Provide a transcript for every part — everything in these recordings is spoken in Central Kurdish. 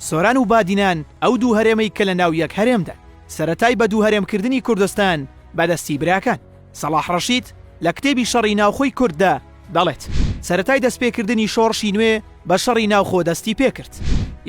سۆران و بادینان ئەو دوو هەرێمەی کە لە ناو یەک هەرێمدا سەرەتای بە دوو هەرێمکردنی کوردستان بەدەستی براکان. سەلاح ڕەشید لە کتێبی شەڕی ناوخۆی کورددا دەڵێت سەرەتای دەستپێکردنی شۆڕشی نوێ بە شەڕی ناوخۆ دەستی پێکرد.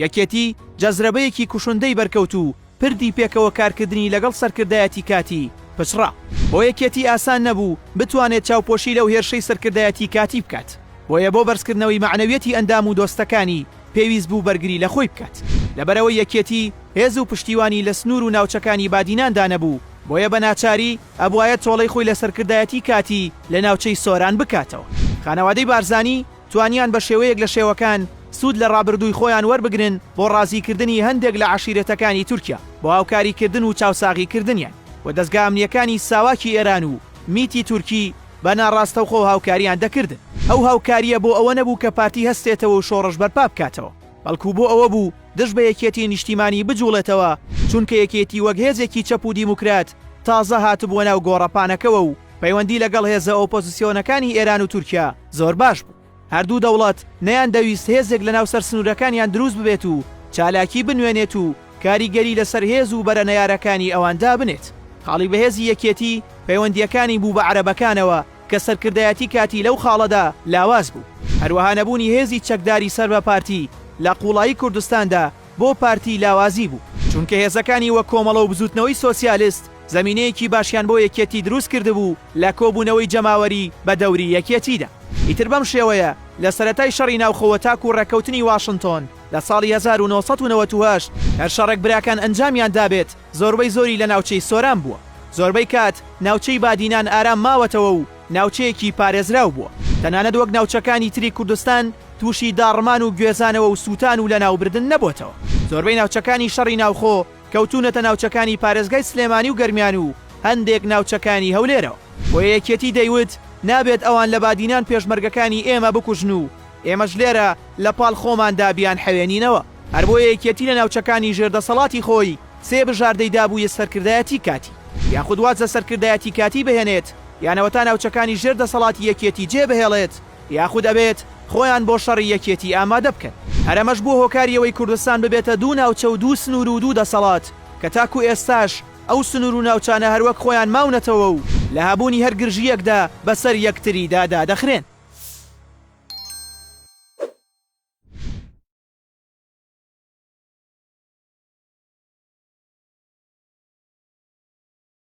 یەکێتی جەزرەبەیەکی کوشندەی بەرکەوت و پردی پێکەوە کارکردنی لەگەڵ سەرکردایەتی کاتی پچڕا. بۆ یەکێتی ئاسان نەبوو بتوانێت چاوپۆشی لەو هێرشەی سەرکردایەتی کاتی بکات. بۆیە بۆ بەرزکردنەوەی معنەویەتی ئەندام و دۆستەکانی پێویست بوو بەرگری لە خۆی بکات. لەبەرەوەی یەکێتی هێز و پشتیوانی لە سنوور و ناوچەکانی بادیناندا نەبوو، بۆیە بە ناچاری ئەبوایە تۆڵەی خۆی لە سەرکردایەتی کاتی لە ناوچەی سۆران بکاتەوە. خانەوادەی بارزانی توانیان بە شێوەیەک لە شێوەکان سوود لە ڕابردووی خۆیان وەربگرن بۆ ڕازیکردنی هەندێک لە عەشیرەتەکانی تورکیا بۆ هاوکاریکردن و چاوساغیکردنیان و دەستگا ئەمنیەکانی ساواکی ئێران و میتی تورکی بە ناڕاستەوخۆ هاوکاریان دەکردن. ئەو هاوکاریە بۆ ئەوە نەبوو کە پارتی هەستێتەوە و شۆڕش بەرپا بکاتەوە، بەڵکو بۆ ئەوە بوو دژ بە یەکێتی نیشتیمانی بجوڵێتەوە، چونکە یەکێتی وەک هێزێکی چەپ و دیموکرات تازە هاتبووە ناو گۆڕەپانەکەوە و پەیوەندی لەگەڵ هێزە ئۆپۆزیسیۆنەکانی ئێران و تورکیا زۆر باش بوو. هەردوو دەوڵەت نەیان دەویست هێزێک لە ناو سەرسنوورەکانیان دروست ببێت و چالاکی بنوێنێت و کاریگەری لەسەر هێز و بەرە نەیارەکانی ئەواندا بنێت. خاڵی بەهێزی یەکێتی پەیوەندیەکانی بوو بە عەرەبەکانەوە کە سەرکردایەتی کاتی لەو خاڵەدا لاواز بوو. هەروەها نەبوونی هێزی چەکداری سەر بە پارتی لە قوڵایی کوردستاندا بۆ پارتی لاوازی بوو، چونکە هێزەکانی وە کۆمەڵە و بزوتنەوەی سۆسیالیست زەمینەیەکی باشیان بۆ یەکێتی دروست کردبوو لە کۆبوونەوەی جەماوەری بە دەوری یەکێتیدا. ئیتر بەم شێوەیە لە سەرەتای شەڕی ناوخۆوە تاکو و ڕێکەوتنی واشنتۆن لە ساڵی 1998 هەر شەڕێک براکان ئەنجامیان دابێت زۆربەی زۆری لە ناوچەی سۆران بووە. زۆربەی کات ناوچەی بادینان ئارام ماوەتەوە و ناوچەیەکی پارێزراو بووە. تەنانەت وەک ناوچەکانی تری کوردستان تووشی داڕمان و گوێزانەوە و سووتان و لە ناوبردن نەبووتەوە. زۆربەی ناوچەکانی شەڕی ناوخۆ کەوتونەتە ناوچەکانی پارێزگای سلێمانی و گەرمیان و هەندێک ناوچەکانی هەولێرەوە. بۆ یەکێتی دەیوت نابێت ئەوان لە بادینان پێشمەرگەکانی ئێمە بکوژن و ئێمەش لێرە لە پاڵ خۆماندا بیان حەوێنینەوە. هەر بۆ یەکێتی لە ناوچەکانی ژێردەسەڵاتی خۆی سێ بژاردەیدا بوویە سەرکردایەتی کاتی، یاخود وازە سەرکردایەتی کاتی بهێنێت، یانەوەتا ناوچەکانی ژێردەسەڵاتی یەکێتی جێبهێڵێت، یاخود ئەبێت خۆیان بۆ شەڕی یەکێتی ئامادە بکەن. هەرەمەش بۆ هۆکاریەوەی کوردستان ببێتە دوو ناوچە و دوو سنوور و دوو دەسەڵات کە تاکو ئێستاش ئەو سنوور و ناوچانە هەروەک خۆیان ماونەتەوە و لە هەبوونی هەر گرژیەکدا بەسەر یەکتری دادا دەخرێن.